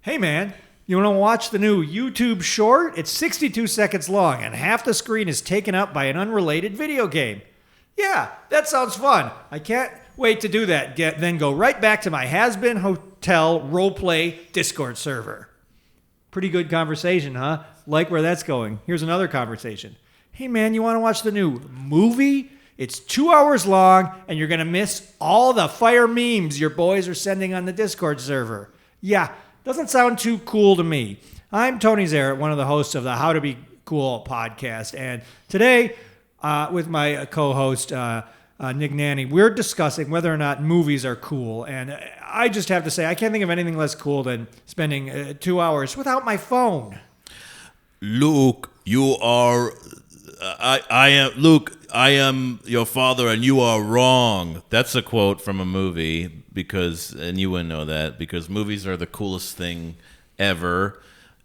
Hey man, you want to watch the new YouTube short? It's 62 seconds long and half the screen is taken up by an unrelated video game. Yeah, that sounds fun. I can't wait to do that. Then go right back to my has-been hotel roleplay Discord server. Pretty good conversation, huh? Like where that's going. Here's another conversation. Hey man, you want to watch the new movie? It's 2 hours long and you're going to miss all the fire memes your boys are sending on the Discord server. Yeah, doesn't sound too cool to me. I'm Tony Zarrett, one of the hosts of the How to Be Cool podcast. And today, with my co-host, Nick Nanny, we're discussing whether or not movies are cool. And I just have to say, I can't think of anything less cool than spending 2 hours without my phone. Luke, you are... Luke, I am your father and you are wrong. That's a quote from a movie and you wouldn't know that because movies are the coolest thing ever.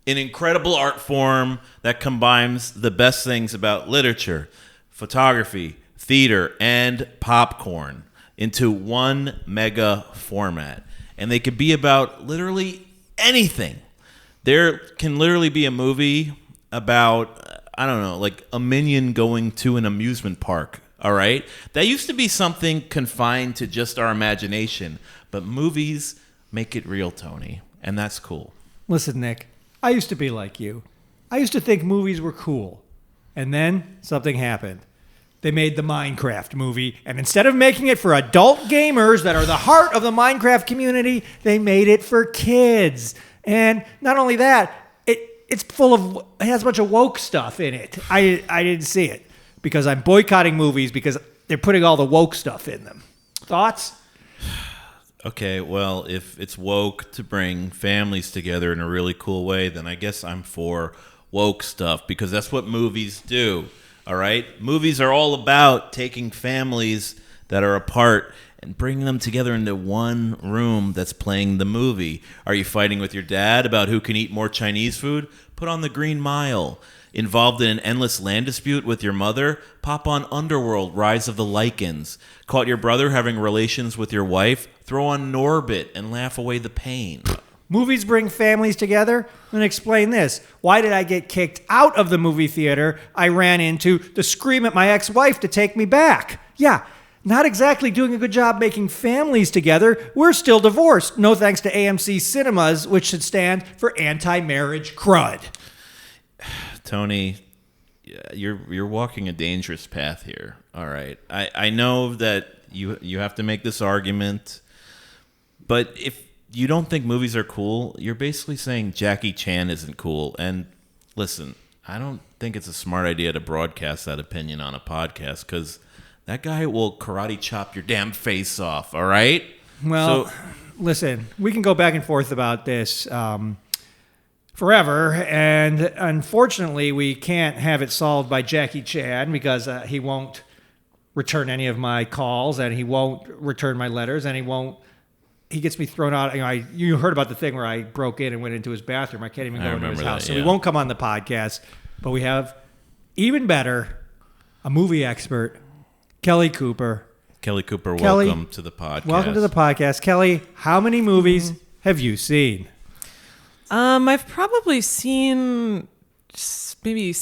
An incredible art form that combines the best things about literature, photography, theater, and popcorn into one mega format. And they could be about literally anything. There can literally be a movie about, I don't know, like a minion going to an amusement park, all right? That used to be something confined to just our imagination, but movies make it real, Tony, and that's cool. Listen, Nick, I used to be like you. I used to think movies were cool. And then something happened. They made the Minecraft movie, and instead of making it for adult gamers that are the heart of the Minecraft community, they made it for kids. And not only that, it has a bunch of woke stuff in it. I didn't see it because I'm boycotting movies because they're putting all the woke stuff in them. Thoughts? Okay, well, if it's woke to bring families together in a really cool way, then I guess I'm for woke stuff because that's what movies do, all right? Movies are all about taking families that are apart and bringing them together into one room that's playing the movie. Are you fighting with your dad about who can eat more Chinese food? Put on The Green Mile. Involved in an endless land dispute with your mother? Pop on Underworld, Rise of the Lycans. Caught your brother having relations with your wife? Throw on Norbit and laugh away the pain. Movies bring families together? Then explain this. Why did I get kicked out of the movie theater I ran into to scream at my ex-wife to take me back? Yeah, not exactly doing a good job making families together. We're still divorced. No thanks to AMC Cinemas, which should stand for anti-marriage crud. Tony, you're walking a dangerous path here. All right. I know that you have to make this argument, but if you don't think movies are cool, you're basically saying Jackie Chan isn't cool. And listen, I don't think it's a smart idea to broadcast that opinion on a podcast because that guy will karate chop your damn face off, all right? Well, listen, we can go back and forth about this forever, and unfortunately, we can't have it solved by Jackie Chan because he won't return any of my calls, and he won't return my letters, and he gets me thrown out. You heard about the thing where I broke in and went into his bathroom. I can't even go into his house. So he won't come on the podcast, but we have, even better, a movie expert, Kelly Cooper. Welcome to the podcast. Welcome to the podcast. Kelly, how many movies have you seen? I've probably seen maybe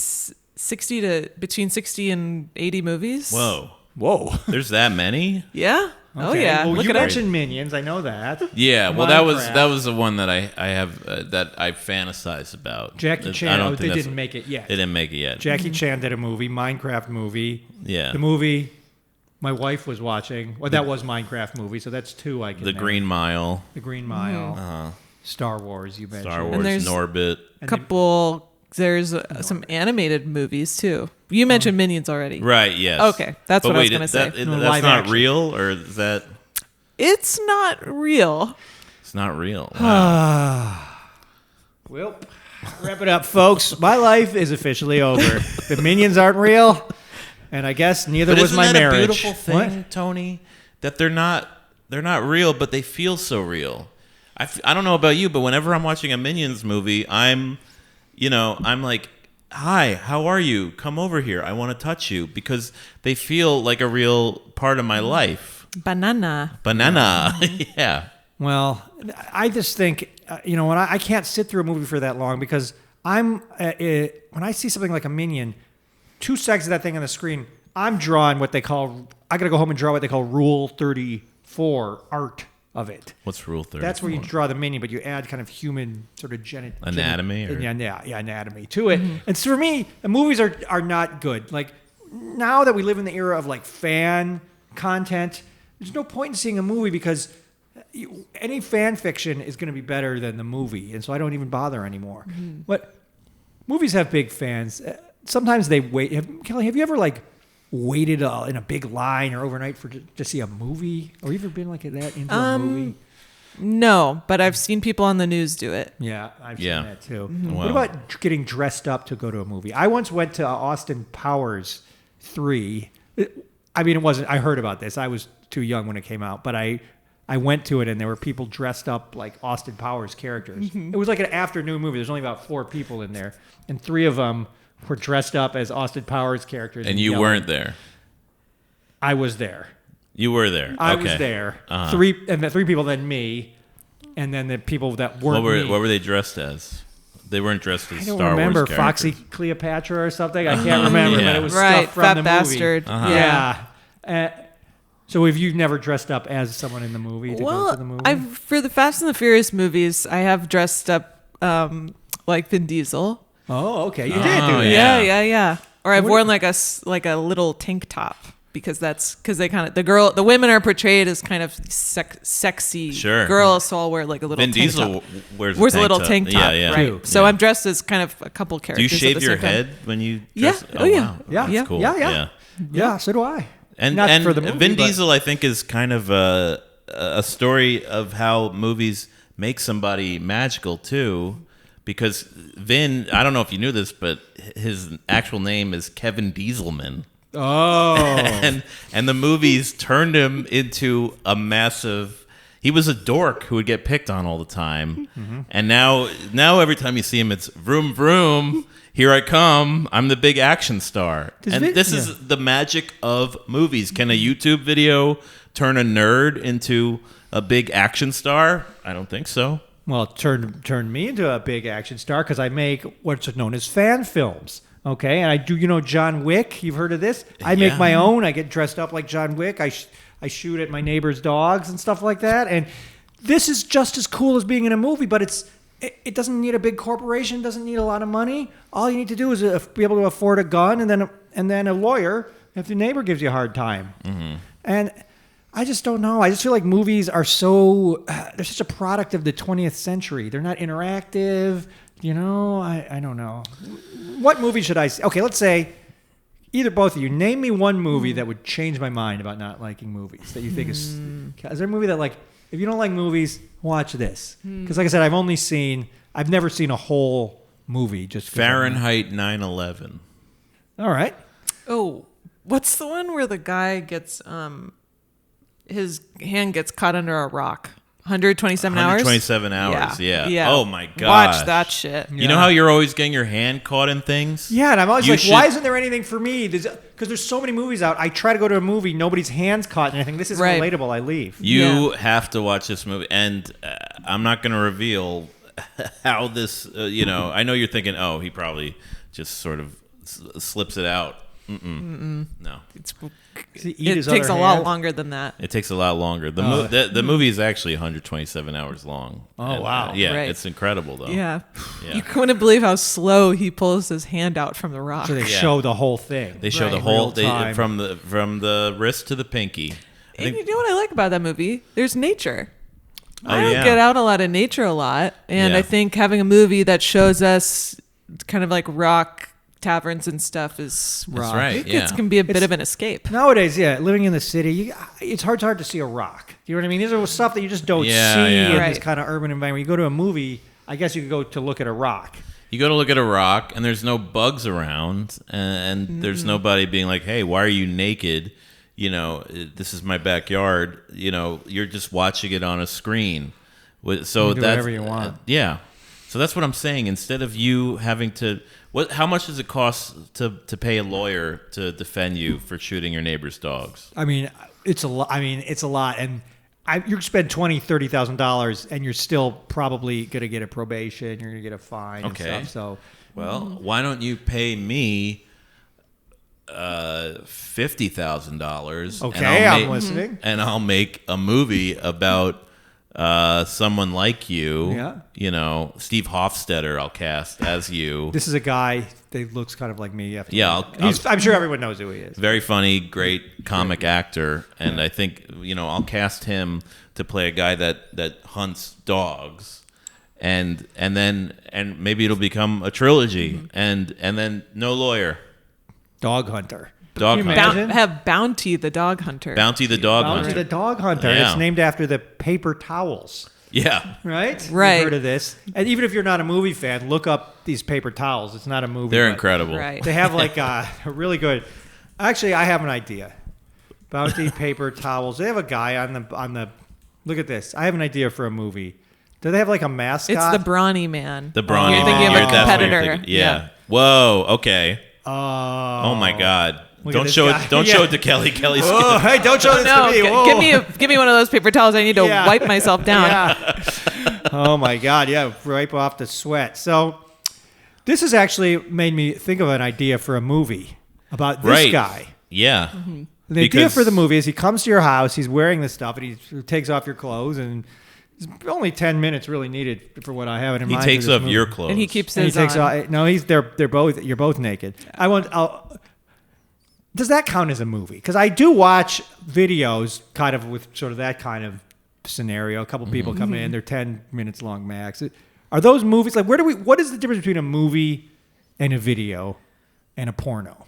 between 60 and 80 movies. Whoa. There's that many? Yeah. Okay. Oh yeah. Well, Look you at mentioned Minions. I know that. Yeah. Well, that was the one that I have that I fantasize about. Jackie Chan. They didn't make it yet. They didn't make it yet. Jackie Chan did a movie, Minecraft movie. Yeah. The movie my wife was watching. Well, that was Minecraft movie, so that's two I can name. Green Mile. The Green Mile. Star Wars, you mentioned. Star Wars, Norbit. There's some animated movies too. You mentioned Minions already. Right, yes. Okay, that's what I was going to say. That's not action. real, or is that... It's not real. It's not real. Wow. Well, wrap it up, folks. My life is officially over. The Minions aren't real, and I guess neither was my marriage. Isn't that a beautiful thing, Tony? That they're not real, but they feel so real. I don't know about you, but whenever I'm watching a Minions movie, I'm like, hi, how are you? Come over here. I want to touch you because they feel like a real part of my life. Banana. Yeah. Well, I just think when I can't sit through a movie for that long because when I see something like a Minion, 2 seconds of that thing on the screen, I'm drawing what they call. I got to go home and draw what they call Rule 34 art of it. What's Rule 34? That's where you draw the Minion, but you add kind of human sort of anatomy. Anatomy to it. And so for me, the movies are not good. Like now that we live in the era of like fan content, there's no point in seeing a movie because any fan fiction is going to be better than the movie, and so I don't even bother anymore. But movies have big fans. Sometimes they wait. Kelly, have you ever like waited in a big line or overnight to see a movie, or you ever been like that into a movie? No, but I've seen people on the news do it. Yeah, I've seen that too. Wow. What about getting dressed up to go to a movie? I once went to Austin Powers 3. I mean, it wasn't. I heard about this. I was too young when it came out, but I went to it and there were people dressed up like Austin Powers characters. It was like an afternoon movie. There's only about 4 people in there, and 3 of them were dressed up as Austin Powers characters. And you weren't there. I was there. You were there. I was there. 3 people, then me, and then the people that weren't me. What were they dressed as? They weren't dressed as I don't Star remember. Wars characters. Foxy Cleopatra or something. I can't remember, but it was right, stuff from Fat the Bastard. movie. Yeah. So have you never dressed up as someone in the movie to go to the movie? For the Fast and the Furious movies, I have dressed up like Vin Diesel. Oh, okay. You did do that. Yeah. Or I've worn like a little tank top because they kind of the women are portrayed as kind of sexy girls, so I'll wear like a little Vin tank Diesel top. wears a little tank top, yeah. right? Too. So I'm dressed as kind of a couple Do characters. you shave at the your same time. head when you dress? Yeah. Oh, yeah. Wow. Yeah. That's cool. Yeah, so do I. And Not for the movie, Vin but- Diesel, I think, is kind of a story of how movies make somebody magical too, because Vin, I don't know if you knew this, but his actual name is Kevin Dieselman. Oh. and the movies turned him into a massive. He was a dork who would get picked on all the time, and now every time you see him, it's vroom vroom. Here I come. I'm the big action star. This is the magic of movies. Can a YouTube video turn a nerd into a big action star? I don't think so. Well, it turned me into a big action star because I make what's known as fan films. Okay, and I do, John Wick. You've heard of this? I make my own. I get dressed up like John Wick. I shoot at my neighbor's dogs and stuff like that. And this is just as cool as being in a movie, but it doesn't need a big corporation. Doesn't need a lot of money. All you need to do is be able to afford a gun and then a lawyer if the neighbor gives you a hard time. And I just don't know. I just feel like movies are they're such a product of the 20th century. They're not interactive. I don't know. What movie should I see? Okay, let's say both of you name me one movie that would change my mind about not liking movies that you think is there a movie that like if you don't like movies, watch this. Because like I said, I've never seen a whole movie. Just Fahrenheit 9/11. All right. Oh, what's the one where the guy gets his hand gets caught under a rock? 127 hours? 127 hours, yeah. Oh, my gosh. Watch that shit. You know how you're always getting your hand caught in things? Yeah, and I'm always why isn't there anything for me? Because there's so many movies out. I try to go to a movie, nobody's hand's caught, and I think this is relatable. I leave. You have to watch this movie, and I'm not going to reveal how this, I know you're thinking, oh, he probably just sort of slips it out. No. It takes a lot longer than that. It takes a lot longer. The movie is actually 127 hours long. Oh, wow. Right. It's incredible, though. Yeah. You couldn't believe how slow he pulls his hand out from the rock. So they show the whole thing. They show the whole thing from the wrist to the pinky. And you know what I like about that movie? There's nature. I don't get out a nature a lot. And I think having a movie that shows us kind of like rock taverns and stuff is That's right. It can be a bit of an escape. Nowadays, living in the city, it's hard to see a rock. You know what I mean? These are stuff that you just don't see in this kind of urban environment. You go to a movie, I guess you could go to look at a rock. You go to look at a rock, and there's no bugs around, and there's nobody being like, hey, why are you naked? This is my backyard. You're just watching it on a screen. So you do whatever you want. So that's what I'm saying. Instead of you having to... How much does it cost to pay a lawyer to defend you for shooting your neighbor's dogs? I mean, it's a lot. And you spend $20,000-$30,000 and you're still probably gonna get a probation. You're gonna get a fine and stuff. So, well, why don't you pay me $50,000? Okay, I'm listening. And I'll make a movie about someone like you. Yeah. You know, Steve Hofstetter. I'll cast as you. This is a guy that looks kind of like me. Yeah, I'm sure everyone knows who he is. Very funny, great comic actor, and I think I'll cast him to play a guy that hunts dogs, and maybe it'll become a trilogy, and then no lawyer, Dog hunter. dog Can you hunter, imagine? Have Bounty the dog hunter. Bounty the dog Bounty hunter. the dog hunter. Yeah. It's named after the paper towels. Yeah, Right? Right. You've heard of this. And even if you're not a movie fan, look up these paper towels. It's not a movie. they're but incredible. Right. They have like a really good. Actually, I have an idea. Bounty paper towels. They have a guy on the. Look at this. I have an idea for a movie. Do they have like a mascot? It's the Brawny Man. The Brawny You're Man. thinking of a That's what you're competitor. thinking. Yeah. Whoa. Okay. Oh my God. Look at Don't this show guy. it. Don't Yeah. show it to Kelly. Kelly's. Oh, hey, don't show this No, to me. Whoa. give me one of those paper towels. I need to Yeah. wipe myself down. Yeah. Oh my God. Yeah. Wipe off the sweat. So this has actually made me think of an idea for a movie about this Right. guy. Yeah. The idea for the movie is he comes to your house, he's wearing this stuff, and he takes off your clothes, and it's only 10 minutes really needed for what I have in He mind. takes for this off movie. your clothes. And he keeps And he his takes on. off. No, you're both naked. Does that count as a movie? Because I do watch videos kind of with sort of that kind of scenario. A couple people come in, they're 10 minutes long max. Are those movies? Like, what is the difference between a movie and a video and a porno?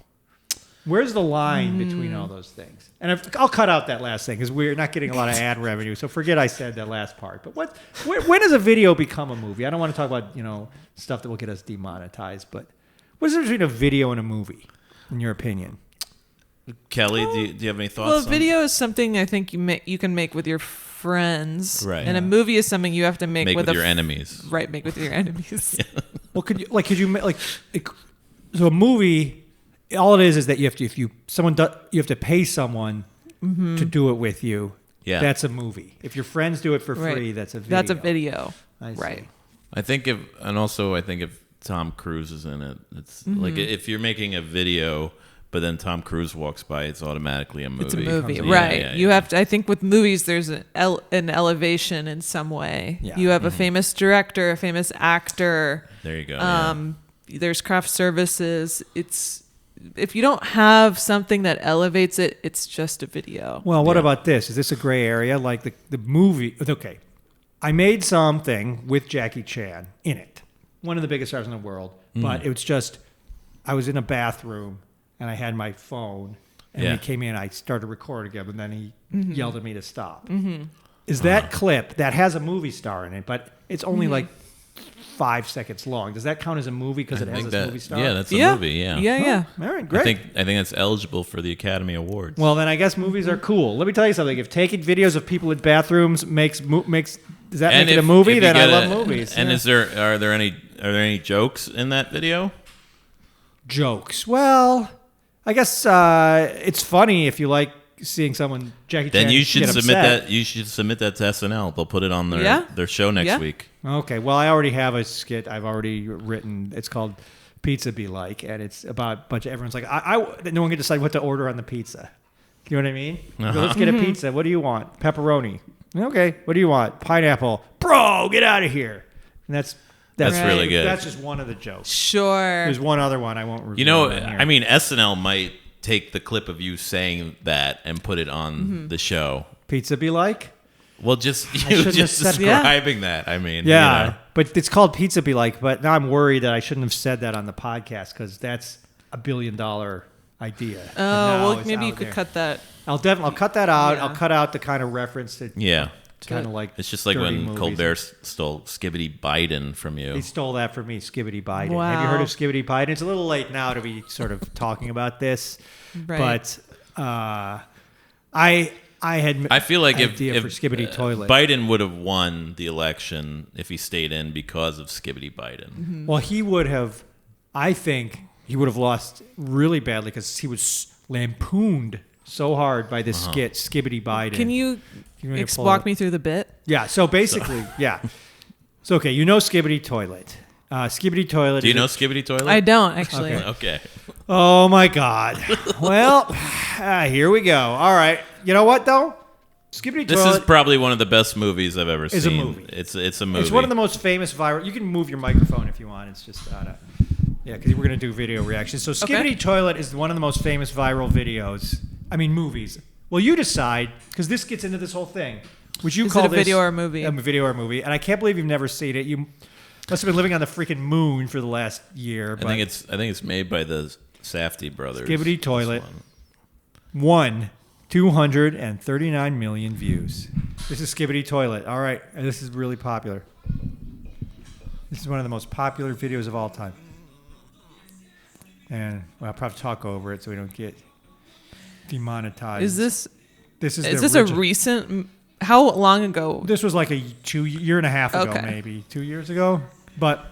Where's the line between all those things? And I'll cut out that last thing because we're not getting a lot of ad revenue. So forget I said that last part. But when does a video become a movie? I don't want to talk about stuff that will get us demonetized. But what is the difference between a video and a movie, in your opinion? Kelly, do you have any thoughts? Well, on- video is something I think you can make with your friends, Right. And a movie is something you have to make with your enemies. Right, make with your enemies. Well, could you make so a movie? All it is that you have to you have to pay someone to do it with you. Yeah. That's a movie. If your friends do it for Right. free, that's a video. That's a video, I see. right? I think if Tom Cruise is in it, it's like if you're making a video, but then Tom Cruise walks by, it's automatically a movie. It's a movie, Yeah, right? yeah, You yeah. have to. I think with movies, there's an elevation in some way. Yeah. You have a famous director, a famous actor. There you go. There's craft services. If you don't have something that elevates it, it's just a video. Well, what Yeah. about this? Is this a gray area? Like the movie? Okay, I made something with Jackie Chan in it, one of the biggest stars in the world. But it was just I was in a bathroom and I had my phone, and Yeah. he came in. I started recording him, and then he yelled at me to stop. Is that clip that has a movie star in it, but it's only like 5 seconds long? Does that count as a movie because it has this movie star? Yeah, that's a yeah, movie. Yeah. yeah. All right, I great. think that's eligible for the Academy Awards. Well, then I guess movies are cool. Let me tell you something. If taking videos of people in bathrooms makes does that make it a movie? if you Then I get love movies. And Yeah. are there any jokes in that video? Jokes? Well, I guess it's funny if you like seeing someone Jackie Chan Then you should get submit upset. that. You should submit that to SNL. They'll put it on Yeah. their show next Yeah. week. Okay. Well, I already have a skit I've already written. It's called Pizza Be Like, and it's about a bunch of everyone's like, no one can decide what to order on the pizza. You know what I mean? You go, let's get a pizza. What do you want? Pepperoni. Okay. What do you want? Pineapple. Bro, get out of here. And that's really good. That's just one of the jokes. Sure. There's one other one I won't reveal. You know, on here. I mean, SNL might take the clip of you saying that and put it on the show. Pizza Be Like? Well, just shouldn't have just said- describing that. I mean, Yeah, you know. but it's called Pizza Be Like. But now I'm worried that I shouldn't have said that on the podcast because that's $1 billion idea. And Oh, now well, it's maybe you out could there. cut that. I'll cut that out. Yeah. I'll cut out the kind of reference to Yeah. kind of like It's just like dirty when movies. Colbert stole Skibidi Biden from you. He stole that from me, Skibidi Biden. Have you Wow. heard of Skibidi Biden? It's a little late now to be sort of talking about this, Right. but I had I feel like if idea for Skibidi Toilet. Biden would have won the election if he stayed in because of Skibidi Biden. Well, he would have. I think he would have lost really badly because he was lampooned so hard by this skit, Skibidi Biden. Can you You want me to pull Walk it? me through the bit. Yeah. So basically, yeah. So okay, you know Skibidi Toilet. Skibidi Toilet. Do you know Skibidi Toilet? I don't actually. Okay. Oh my God. Well, here we go. All right. You know what though? Skibidi This Toilet is probably one of the best movies I've ever is a seen. movie. It's a movie. It's one of the most famous viral. You can move your microphone if you want. It's just yeah, because we're gonna do video reactions. So Skibidi Toilet is one of the most famous viral videos. I mean, movies. Well, you decide because this gets into this whole thing. Would you Is call it a this video or a movie? A video or a movie? And I can't believe you've never seen it. You must have been living on the freaking moon for the last year. I think it's made by the Safdie brothers. Skibidi Toilet won 239 million views. This is Skibidi Toilet. All right, this is really popular. This is one of the most popular videos of all time. And I'll probably talk over it so we don't get demonetized. Is this the a recent? How long ago? This was like a year and a half ago, maybe 2 years ago. But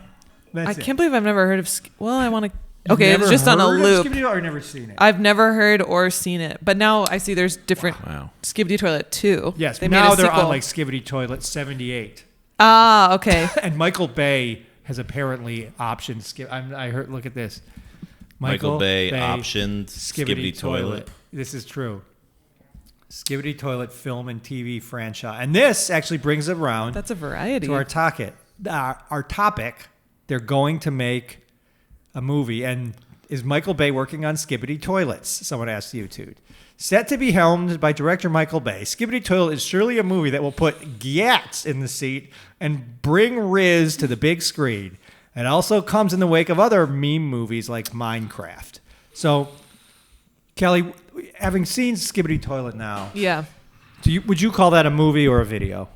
I can't believe I've never heard of. Well, I want to. Okay, it's just on a loop. Skibidi or never seen it? I've never heard or seen it, but now I see there's different Skibidi Toilet 2. Yes, they now made a they're sequel. on like Skibidi Toilet 78. Ah, okay. And Michael Bay has apparently optioned Skip. I heard. Look at this. Michael Bay optioned Skibidi Toilet. This is true. Skibidi Toilet film and TV franchise, and this actually brings it around. That's a variety. To our topic. Our topic. They're going to make a movie, and is Michael Bay working on Skibidi Toilets? Someone asked YouTube. Set to be helmed by director Michael Bay, Skibidi Toilet is surely a movie that will put Gyats in the seat and bring Riz to the big screen. It also comes in the wake of other meme movies like Minecraft. So, Kelly, having seen Skibidi Toilet now, yeah, would you call that a movie or a video?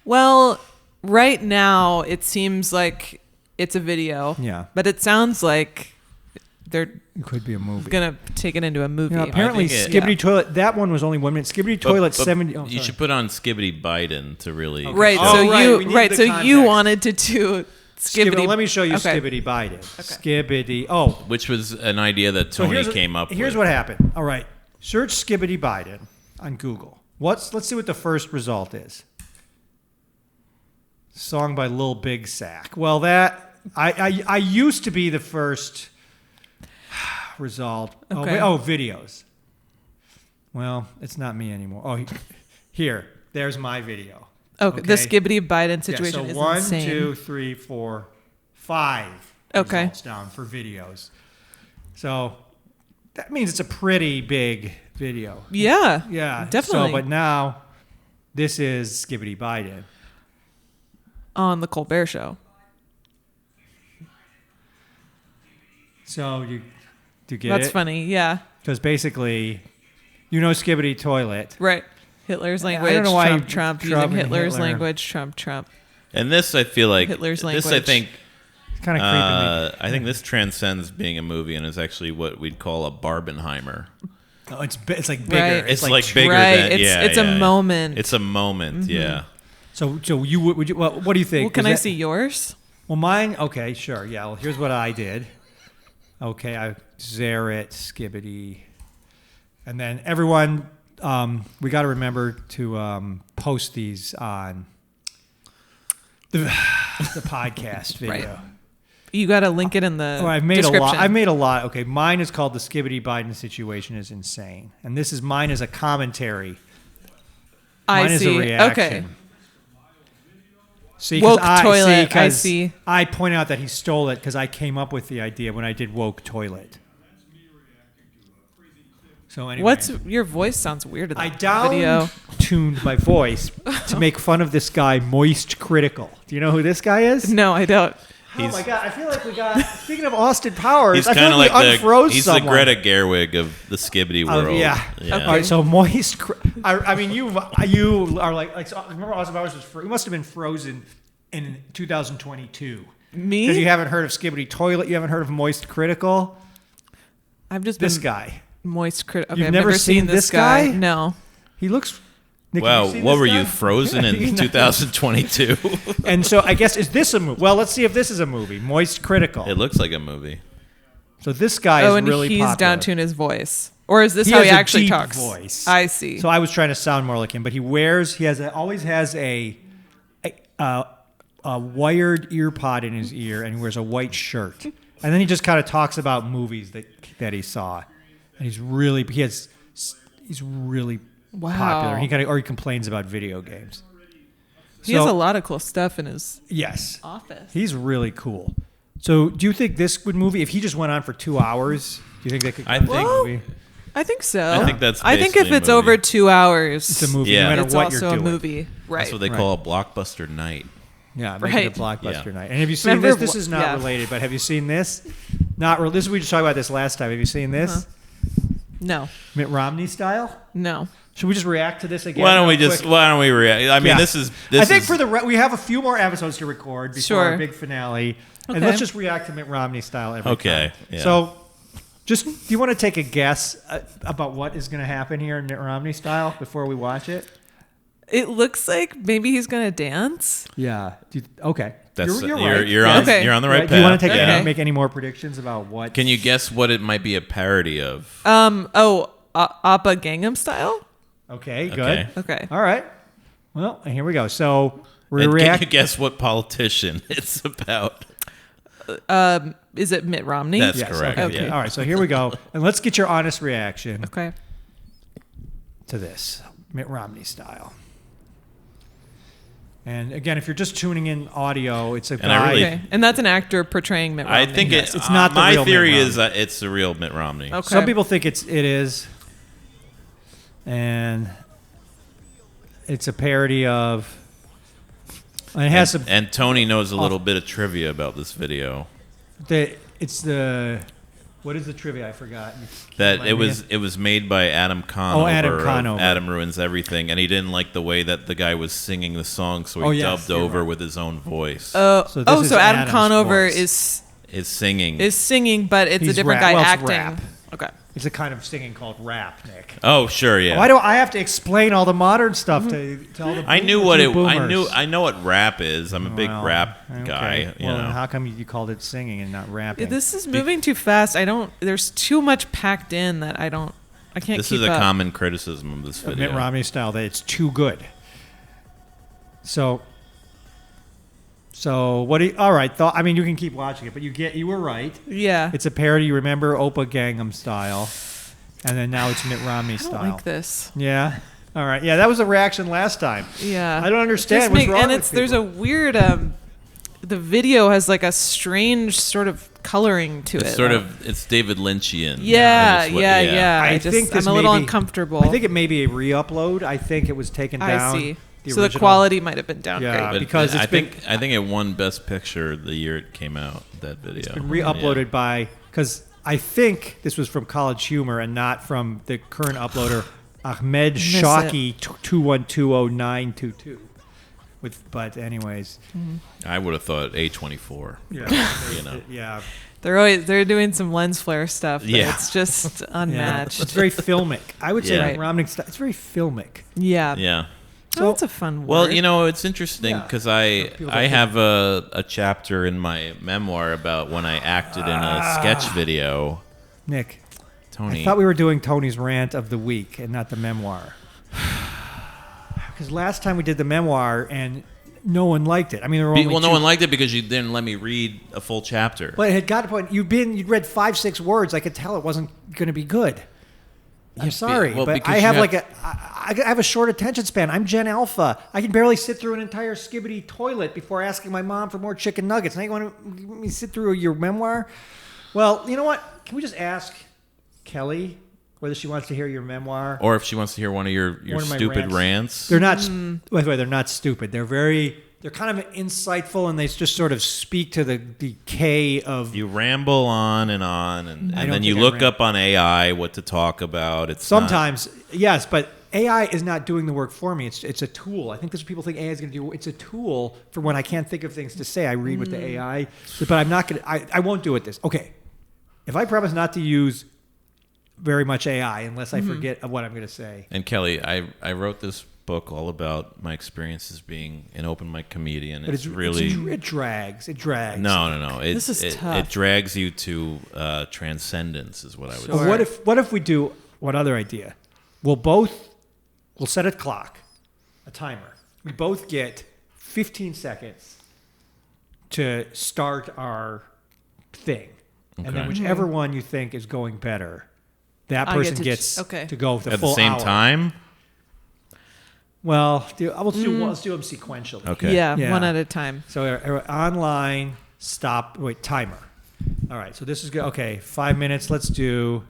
Well, right now it seems like it's a video. Yeah, but it sounds like it could be a movie. Gonna take it into a movie. You know, apparently, Skibidi Toilet. That one was only 1 minute. Skibidi Toilet 70. Oh, you should put on Skibidi Biden to really. Okay. Right. So you wanted to do Skibidi. Let me show you Skibidi Biden. Okay. Skibidi. Which was an idea that Tony came up with. Here's what happened. All right. Search Skibidi Biden on Google. Let's see what the first result is. Song by Lil Big Sack. Well, that I used to be the first result. Okay. Oh, videos. Well, it's not me anymore. Oh, here. There's my video. Okay. The Skibidi Biden situation is insane. 1, 2, 3, 4, 5 results down for videos. So that means it's a pretty big video. Yeah. Yeah. Definitely. So, but now this is Skibidi Biden. On the Colbert Show. So you get it? That's funny, yeah. Because basically, you know Skibidi Toilet. Right. Hitler's language, I don't know why Trump, using Hitler's language, Trump. And this, I feel like, Hitler's language. this, I think, it's kind of creeping me. I think this transcends being a movie and is actually what we'd call a Barbenheimer. Oh, it's like bigger. Right. It's like bigger right. than, it's a moment. It's a moment, yeah. So you would you? Well, what do you think? Well, can I see yours? Well, mine. Okay, sure. Yeah. Well, here's what I did. Okay, I Zaret Skibidi, and then everyone. We got to remember to post these on the podcast video. Right. You got to link it in the I've made description. a lot. I've made a lot. Okay, mine is called The Skibidi Biden Situation is Insane. And this is mine as a commentary. Mine is a reaction. Okay. See, Woke Toilet, I see. I point out that he stole it because I came up with the idea when I did Woke Toilet. So anyway. Your voice sounds weird in I that video. tuned my voice to make fun of this guy, Moist Critical. Do you know who this guy is? No, I don't. Oh my God! I feel like we got. Speaking of Austin Powers, He's I feel kind of like we unfroze he's someone. the Greta Gerwig of the Skibidi world. Yeah. Okay. All right. So Moist. I mean, you are like. So remember, Austin Powers was. He must have been frozen in 2022. Me? Because you haven't heard of Skibidi Toilet. You haven't heard of Moist Critical. I've just this been guy. Moist Critical. Okay, You've I've never seen this guy? No. He looks. Nick, wow, what were you, frozen in 2022? And so I guess, is this a movie? Well, let's see if this is a movie. Moist Critical. It looks like a movie. So this guy is and really he's popular. down-tuned his voice. Or is this He how has he a actually deep talks? voice. I see. So I was trying to sound more like him, but always has a wired ear pod in his ear, and he wears a white shirt. And then he just kind of talks about movies that he saw, and he's really Wow. popular. He complains about video games. He has a lot of cool stuff in his office. He's really cool. So, do you think this movie, if he just went on for 2 hours, do you think they could? Movie? I think so. I think that's. I think if it's over 2 hours, it's a movie. Yeah. No matter it's what also you're doing. a movie. Right. That's what they call a blockbuster night. Yeah, make it a blockbuster Yeah. night. And have you seen this? This is not related, but have you seen this? This we just talked about this last time. Have you seen this? No. Mitt Romney style? No. Should we just react to this again? Why don't we react? I mean, this is. I think we have a few more episodes to record before our big finale, and let's just react to Mitt Romney style every time. Yeah. So, do you want to take a guess about what is going to happen here in Mitt Romney style before we watch it? It looks like maybe he's gonna dance. Yeah. Okay. You're right. You're on the right path. Do you want to make any more predictions about what? Can you guess what it might be a parody of? Appa Gangnam Style. Okay. Good. Okay. All right. Well, here we go. So Can you guess what politician it's about? Is it Mitt Romney? That's correct. Okay. Yeah. All right. So here we go, and let's get your honest reaction Okay. to this Mitt Romney style. And again, if you're just tuning in audio, it's a guy. Okay. And that's an actor portraying Mitt Romney. I think it's not the my real theory Mitt is that it's the real Mitt Romney. Okay. Some people think it is, and it's a parody of. And it has and Tony knows a little bit of trivia about this video. What is the trivia? I forgot. That it was made by Adam Conover. Oh, Adam Conover. Adam Ruins Everything, and he didn't like the way that the guy was singing the song, so he dubbed over with his own voice. So Adam Adam's Conover voice. is singing, but it's a different guy acting. Rap. Okay. It's a kind of singing called rap, Nick. Oh, sure, yeah. Why do I have to explain all the modern stuff to all the I know what rap is. I'm a big rap okay. guy. You know. How come you called it singing and not rapping? This is moving too fast. There's too much packed in that I can't keep up. This is a common criticism of this video. Mitt Romney style, that it's too good. So what do you, all right, you can keep watching it, but you were right. Yeah. It's a parody, you remember Oppa Gangnam Style. And then now it's Mitt Romney style. I don't like this. Yeah. All right. Yeah, that was a reaction last time. Yeah. I don't understand what's wrong with people. There's a weird the video has like a strange sort of coloring to it. It's David Lynchian. Yeah. I think I'm a little uncomfortable. I think it may be a re-upload. I think it was taken down. I see. The quality might have been downgraded. Yeah, But because I think it won Best Picture the year it came out. That video. It's been re-uploaded because I think this was from College Humor and not from the current uploader Ahmed Shaki 2120922. But anyways, I would have thought A24. Yeah, yeah. They're doing some lens flare stuff. But Yeah. it's just unmatched. It's very filmic. I would say Yeah. Mitt Romney style. It's very filmic. Yeah. Yeah. So it's a fun word. Well, it's interesting because I have a chapter in my memoir about when I acted in a sketch video. Nick, Tony, I thought we were doing Tony's rant of the week and not the memoir. Because last time we did the memoir and no one liked it. I mean, there were only no one liked it because you didn't let me read a full chapter. But it had got to point. You'd read 5-6 words. I could tell it wasn't going to be good. I'm sorry, but I have I have a short attention span. I'm Gen Alpha. I can barely sit through an entire Skibidi Toilet before asking my mom for more chicken nuggets. Now you want me to sit through your memoir? Well, you know what? Can we just ask Kelly whether she wants to hear your memoir, or if she wants to hear one of your stupid rants? They're not. By the way, they're not stupid. They're kind of insightful, and they just sort of speak to the decay of. You ramble on, and then you look up on AI what to talk about. It's sometimes yes, but AI is not doing the work for me. It's a tool. I think that's what people think AI is going to do. It's a tool for when I can't think of things to say. I read with the AI, but I'm not going to. I won't do it this. Okay, if I promise not to use very much AI unless I forget what I'm going to say. And Kelly, I wrote this book all about my experiences being an open mic comedian. But it drags. No. This is tough. It drags you to transcendence, is what I would say. What if we do What other idea? We'll set a clock, a timer. We both get 15 seconds to start our thing. And then whichever one you think is going better, that person gets to go the at full the same hour. time. Well, let's do them sequentially. Okay. Yeah, one at a time. So online, timer. All right, so this is good. Okay, 5 minutes. Let's do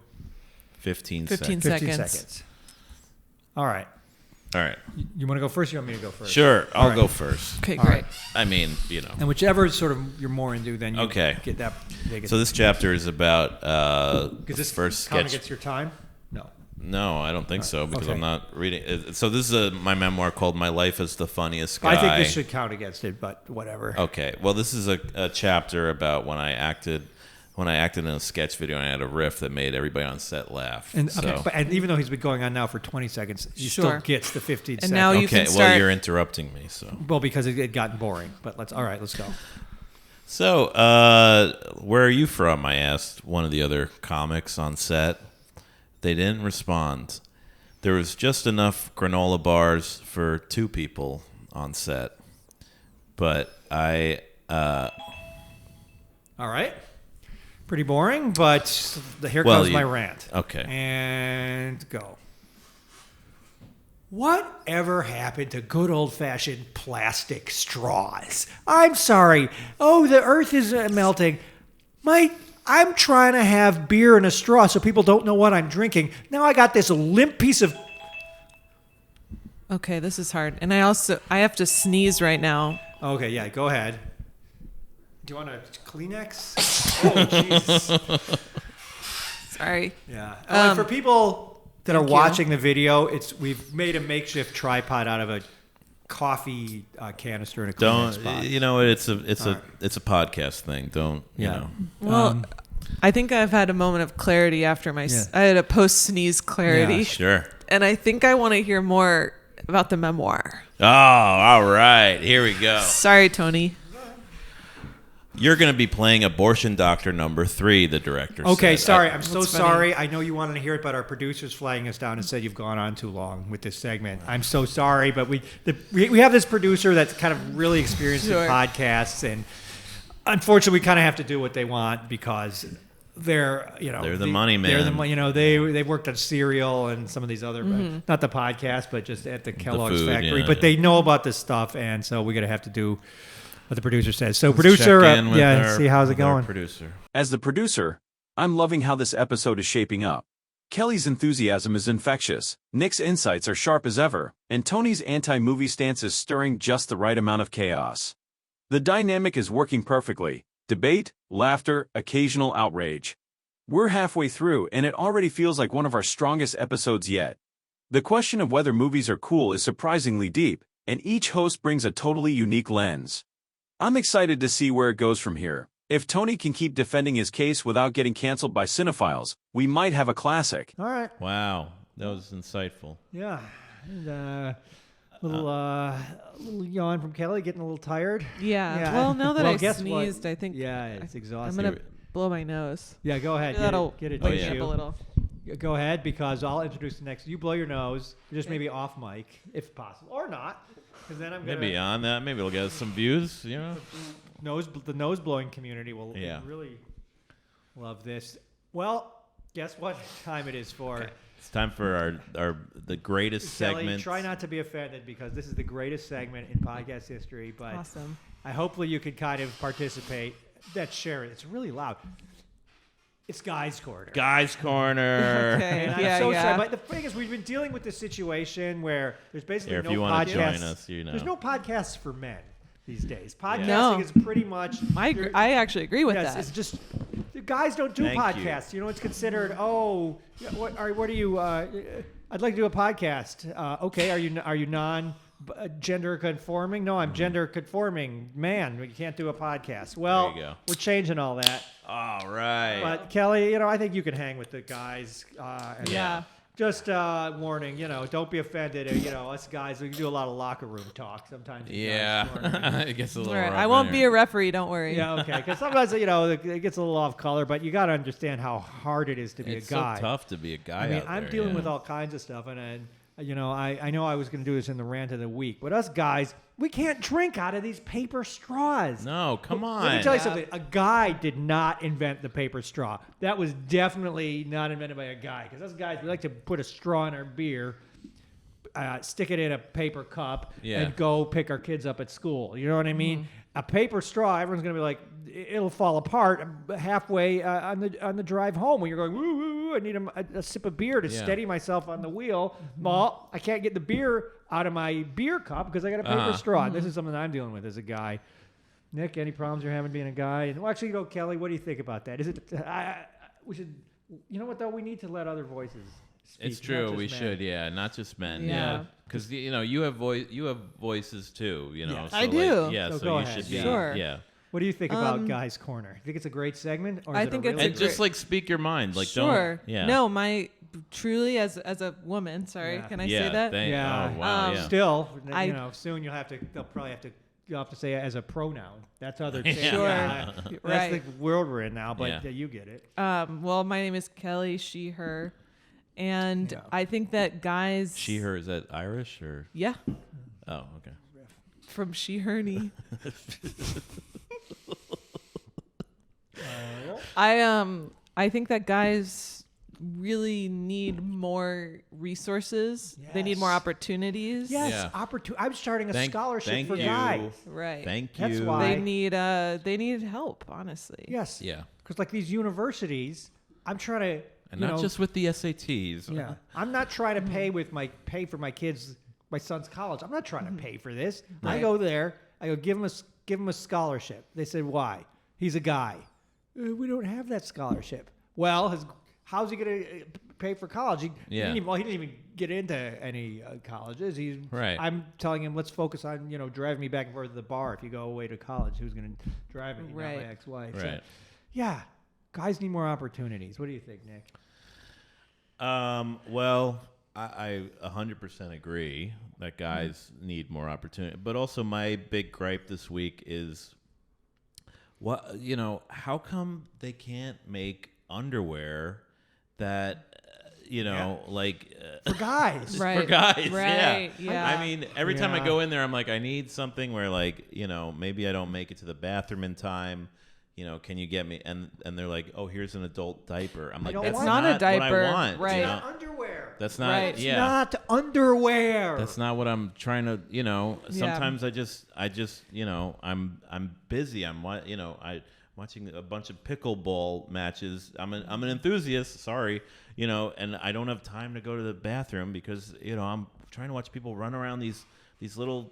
15 15 seconds. 15 seconds. seconds. All right. All right. You want to go first or you want me to go first? Sure, I'll All right. go first. Okay, All great. right. I mean, And whichever sort of you're more into, then you get that. So this chapter is about because this first kind of sketch. gets your time? No. No, I don't think so because Okay. I'm not reading. So this is my memoir called "My Life as the Funniest Guy." I think this should count against it, but whatever. Okay. Well, this is a chapter about when I acted in a sketch video and I had a riff that made everybody on set laugh. And, so, and even though he's been going on now for 20 seconds, he still gets the 15 seconds. now you okay. can Well, start. you're interrupting me, so. Well, because it had gotten boring. But let's go. So, where are you from? I asked one of the other comics on set. They didn't respond. There was just enough granola bars for 2 people on set. But I... All right. Pretty boring, but here Well, comes my rant. Okay. And go. Whatever happened to good old-fashioned plastic straws? I'm sorry. Oh, the earth is melting. I'm trying to have beer in a straw so people don't know what I'm drinking. Now I got this limp piece of... Okay, this is hard. And I have to sneeze right now. Okay, yeah, go ahead. Do you want a Kleenex? Oh, jeez. Sorry. Yeah. And for people that are thank you. watching the video, we've made a makeshift tripod out of a coffee canister and a Kleenex box. It's a podcast thing. Don't you know? Well, I think I've had a moment of clarity after I had a post-sneeze clarity. Yeah, Sure. And I think I want to hear more about the memoir. Oh, all right. Here we go. Sorry, Tony. You're going to be playing abortion doctor number 3, the director Okay, said. sorry. I'm so That's funny. sorry. I know you wanted to hear it, but our producer's flagging us down and said you've gone on too long with this segment. I'm so sorry, but we have this producer that's kind of really experienced in podcasts, and unfortunately, we kind of have to do what they want because they're the money man. They're they've worked on Serial and some of these other not the podcast, but just at the Kellogg's food, factory. yeah, but yeah. they know about this stuff, and so we're gonna have to do what the producer says. So, Let's producer, check in with our- see how's it with our going? Producer. As the producer, I'm loving how this episode is shaping up. Kelly's enthusiasm is infectious, Nick's insights are sharp as ever, and Tony's anti-movie stance is stirring just the right amount of chaos. The dynamic is working perfectly. Debate, laughter, occasional outrage. We're halfway through, and it already feels like one of our strongest episodes yet. The question of whether movies are cool is surprisingly deep, and each host brings a totally unique lens. I'm excited to see where it goes from here. If Tony can keep defending his case without getting canceled by cinephiles, we might have a classic. All right. Wow, that was insightful. Yeah. And, little yawn from Kelly, getting a little tired. Yeah. Well, now that I guess what? sneezed, I think It's I'm exhausting. going to blow my nose. Yeah, go ahead. That'll Get it. wake me up a little. Go ahead, because I'll introduce the next. You blow your nose, just maybe off mic, if possible, or not, because then I'm gonna Maybe on that. Maybe we'll get some views. The nose blowing community will Yeah. really love this. Well, guess what time it is for? Okay. It's time for the greatest Kelly, segment. try not to be offended because this is the greatest segment in podcast history. But Awesome. hopefully you could kind of participate. That's Sharon. It's really loud. It's Guy's Corner. Guy's Corner. Okay. And Yeah, I'm so yeah. sorry, but the thing is, we've been dealing with this situation where there's basically Here, if no you want to podcasts. join us, There's no podcasts for men these days. Podcasting No. is pretty much. I actually agree with yes, that. it's just the guys don't do Thank you. podcasts. It's considered. Oh, yeah, what are you? I'd like to do a podcast. Okay, are you non? Gender conforming? No, I'm gender conforming man. You can't do a podcast. Well, There you go. we're changing all that. All right. But Kelly, I think you can hang with the guys. And Yeah. Just warning, don't be offended. Us guys, we do a lot of locker room talk sometimes. Yeah, it gets a little. All right, rough I in won't here. be a referee. Don't worry. Yeah, okay. Because sometimes, it gets a little off color, but you got to understand how hard it is to be It's a guy. so tough to be a guy. I mean, out I'm there, dealing yeah. with all kinds of stuff, and I know I was going to do this in the rant of the week, but us guys, we can't drink out of these paper straws. No, come on. Let me tell you something. A guy did not invent the paper straw. That was definitely not invented by a guy. Because us guys, we like to put a straw in our beer, stick it in a paper cup, and go pick our kids up at school. You know what I mean? A paper straw, everyone's going to be like, it'll fall apart halfway on the drive home when you're going, woo, woo, woo, I need a sip of beer to steady myself on the wheel. Well, I can't get the beer out of my beer cup because I got a paper straw. This is something that I'm dealing with as a guy. Nick, any problems you're having being a guy? Well, actually, Kelly, what do you think about that? Is it? We should. You know what though? We need to let other voices speak. It's true. not We just should, men. not just men. Yeah. Because you have voices too. Yes. So I do. Like, So so go you ahead. should be. Sure. Yeah. What do you think about Guy's Corner? You think it's a great segment? Or is I it think a it's really And just like speak your mind. Like Sure. don't. Yeah. No, truly as a woman. Sorry, Yeah. can I Yeah. say that? Yeah. Oh wow. Yeah. Still, I- soon they'll probably have to. You'll have to say it as a pronoun. That's other. Yeah. Sure. That's Right. the world we're in now. But Yeah. you get it. Well, my name is Kelly. She, her, and Yeah. I think that guys. She, her, is that Irish or? Yeah, Oh, okay. from she, her, me. I think that guys really need more resources. They need more Yes. opportunities. Yes, Yeah. I'm starting a scholarship thank for you. guys. Right. Thank you. That's why. They need help, honestly. Yes. Yeah. Because like these universities, I'm trying to. And not just with the SATs. Yeah. I'm not trying to pay for my kids, my son's college. I'm not trying to pay for this. I go there. I go give him a scholarship. They said why? He's a guy. We don't have that scholarship. Well, how's he going to pay for college? He didn't even get into any colleges. Right. I'm telling him, let's focus on driving me back and forth to the bar. If you go away to college, who's going to drive me? Right. Not my ex-wife. Right. So, yeah, guys need more opportunities. What do you think, Nick? Well, I 100% agree that guys need more opportunity. But also my big gripe this week is how come they can't make underwear that For guys. Right. for guys? Right. Yeah. Yeah. I mean, every time I Yeah. go in there, I'm like, I need something where maybe I don't make it to the bathroom in time. Can you get me? And they're like, oh, here's an adult diaper. I'm like, don't that's want not Not a diaper, what I want. right. you It's know? not underwear. That's not. Right. It's Yeah. not underwear. That's not what I'm trying to. Sometimes I just. I'm busy. I'm watching a bunch of pickleball matches. I'm an enthusiast. Sorry, and I don't have time to go to the bathroom because I'm trying to watch people run around these little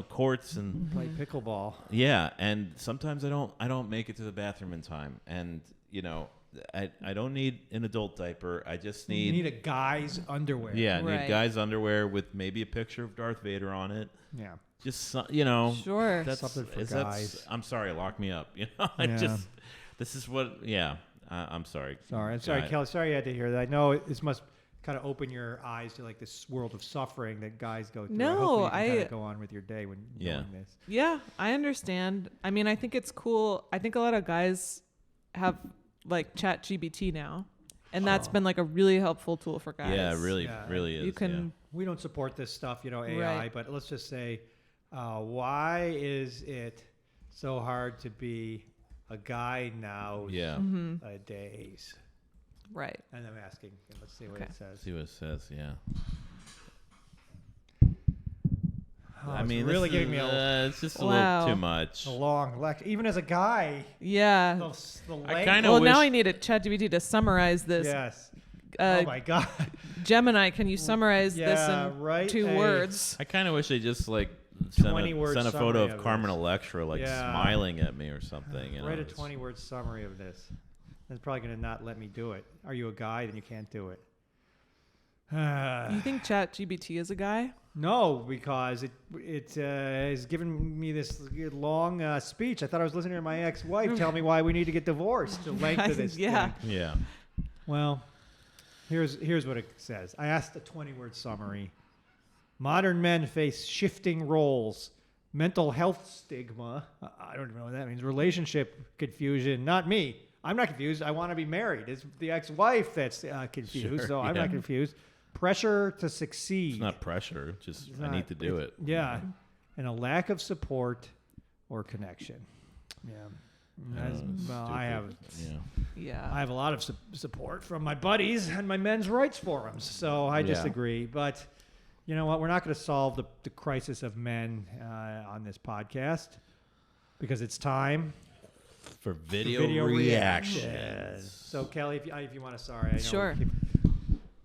courts and play pickleball. yeah. And sometimes I don't make it to the bathroom in time, and I don't need an adult diaper. I just You need a guy's underwear. yeah, I need Right. guys' underwear with maybe a picture of Darth Vader on it. Yeah. Just Sure. That's Something for that's- guys. I'm sorry, lock me up. Yeah. This is what. Yeah, I'm sorry. I'm sorry, Guy- Kelly. Sorry you had to hear that. I know this must kind of open your eyes to like this world of suffering that guys go through. No, I hope you can kind I- of go on with your day when Yeah. doing this. Yeah, I understand. I mean, I think it's cool. I think a lot of guys have like ChatGPT now, and that's been like a really helpful tool for guys. Yeah, really, Yeah. really is. You can. We don't support this stuff, AI, Right. but let's just say, why is it so hard to be a guy now? Yeah. Days. Right. And I'm asking. Let's see what Okay. it says. See what it says. Yeah. I mean, really giving me it's just a Wow. little too much. a long lecture. Even as a guy, Yeah. the I length- kinda Well, now wish- I need a ChatGPT to summarize this. Yes. Uh, Oh my God. Gemini, can you summarize this Yeah, in right. 2 Hey. words? I kind of wish they just sent 20-word a photo summary of of Carmen this. Electra Yeah. smiling at me or something. Write a It's- 20-word summary of this. It's probably going to not let me do it. Are you a guy? Then you can't do it. You think ChatGPT is a guy? No, because it has given me this long speech. I thought I was listening to my ex-wife tell me why we need to get divorced. The length of this. Yeah. thing. Yeah. Well, Here's what it says. I asked a 20-word summary. Modern men face shifting roles, mental health stigma. I don't even know what that means. Relationship confusion. Not me. I'm not confused. I want to be married. It's the ex-wife that's confused, Sure, so I'm not confused. Pressure to succeed. It's not pressure. Just I need to do it. Yeah. And a lack of support or connection. Yeah. I have a lot of support from my buddies and my men's rights forums, so I disagree. But you know what? We're not going to solve the crisis of men on this podcast because it's time for video reactions. Yes. So Kelly, if you want to, sorry, I know Sure. we keep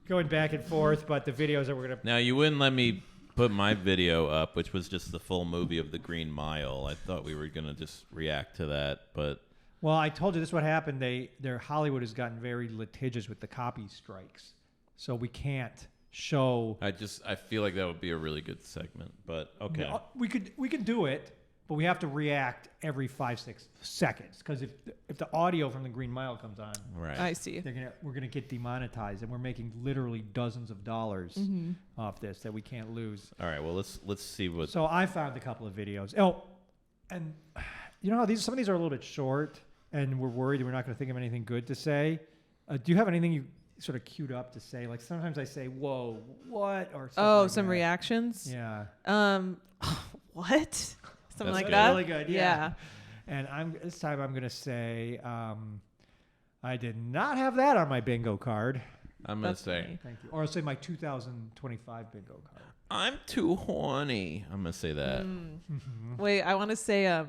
going back and forth, but the videos that we're going to Now you wouldn't let me put my video up, which was just the full movie of The Green Mile. I thought we were going to just react to that, but Well, I told you this is what happened. Their Hollywood has gotten very litigious with the copy strikes, so we can't show. I feel like that would be a really good segment, but okay. We could do it, but we have to react every 5-6 seconds because if the audio from The Green Mile comes on, Right. I see. we're gonna get demonetized, and we're making literally dozens of dollars off this that we can't lose. All right, well let's see what So I found a couple of videos. Oh, and you know how some of these are a little bit short, and we're worried we're not going to think of anything good to say. Do you have anything you sort of queued up to say? Like sometimes I say, "Whoa, what?" or something like some that. reactions. Yeah. What? Something like good. that. Really good. Yeah. And this time I'm going to say, I did not have that on my bingo card. I'm going to That's say. funny. Thank you. Or I'll say my 2025 bingo card. I'm too horny. I'm going to say that. Wait, I want to say Yeah.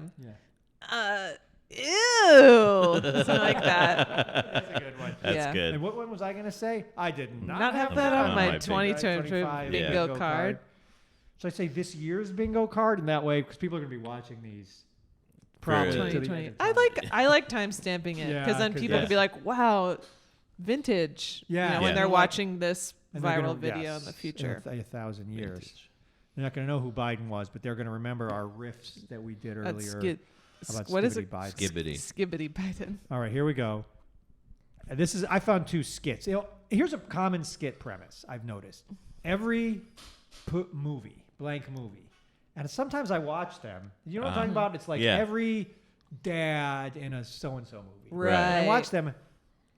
ew, something like that. That's a good one. That's Yeah. good. And what one was I going to say? I did Not have that on my 2025 2025 bingo card. Should I say this year's bingo card? And that way, because people are going to be watching these. Probably Really? to the 2020. end of time. I like time stamping it Yeah, because then 'cause people yes. can be like, "Wow, vintage." Yeah. You know, when Yeah. they're Like- watching this And they're viral gonna- video yes, in the future. in 1,000 years. Vintage. They're not going to know who Biden was, but they're going to remember our riffs that we did That's earlier. About what is Skibidi it? Biden. Skibidi. Skibidi Biden. All right, here we go. And I found 2 skits. You know, here's a common skit premise I've noticed. Every blank movie, and sometimes I watch them. You know what I'm talking about? It's like every dad in a so-and-so movie. Right. And I watch them,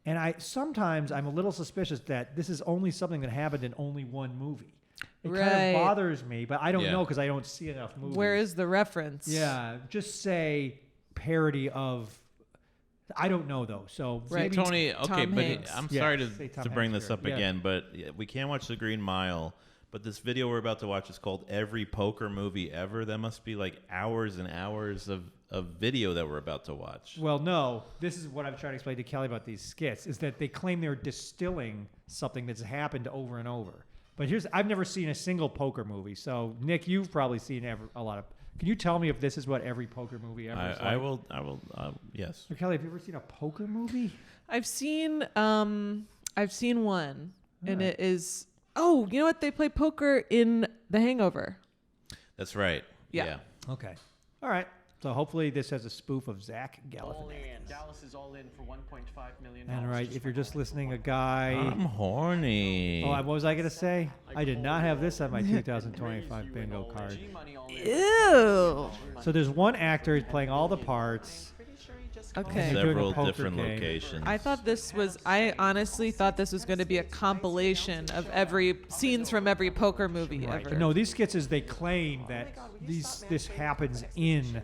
and sometimes I'm a little suspicious that this is only something that happened in only one movie. It kind Right. of bothers me, but I don't Yeah. know because I don't see enough movies. Where is the reference? Yeah, just say parody of. I don't know though. So Right. maybe Tony, Tom okay, but Hanks. I'm Yeah, sorry say Tom to bring Hanks this up here. Yeah. again, but we can't watch The Green Mile. But this video we're about to watch is called Every Poker Movie Ever. That must be like hours and hours of video that we're about to watch. Well, no. This is what I'm trying to explain to Kelly about these skits: is that they claim they're distilling something that's happened over and over. But I've never seen a single poker movie. So Nick, you've probably seen a lot of. Can you tell me if this is what every poker movie ever is like? I will. Yes. So Kelly, have you ever seen a poker movie? I've seen one, and it is. Oh, you know what? They play poker in The Hangover. That's right. Yeah. Okay. All right. So hopefully this has a spoof of Zach All in. Galifianakis. Dallas is all in for $1.5 million. And right, if you're just listening, a guy. I'm horny. Oh, what was I going to say? I did not have this on my 2025 bingo card. G-Money all in. Ew. So there's one actor who's playing all the parts. Pretty sure he just Okay. They're doing a Several poker different game. locations. I honestly thought this was going to be a compilation of every scenes from every poker movie ever. No, these skits is they claim that this happens in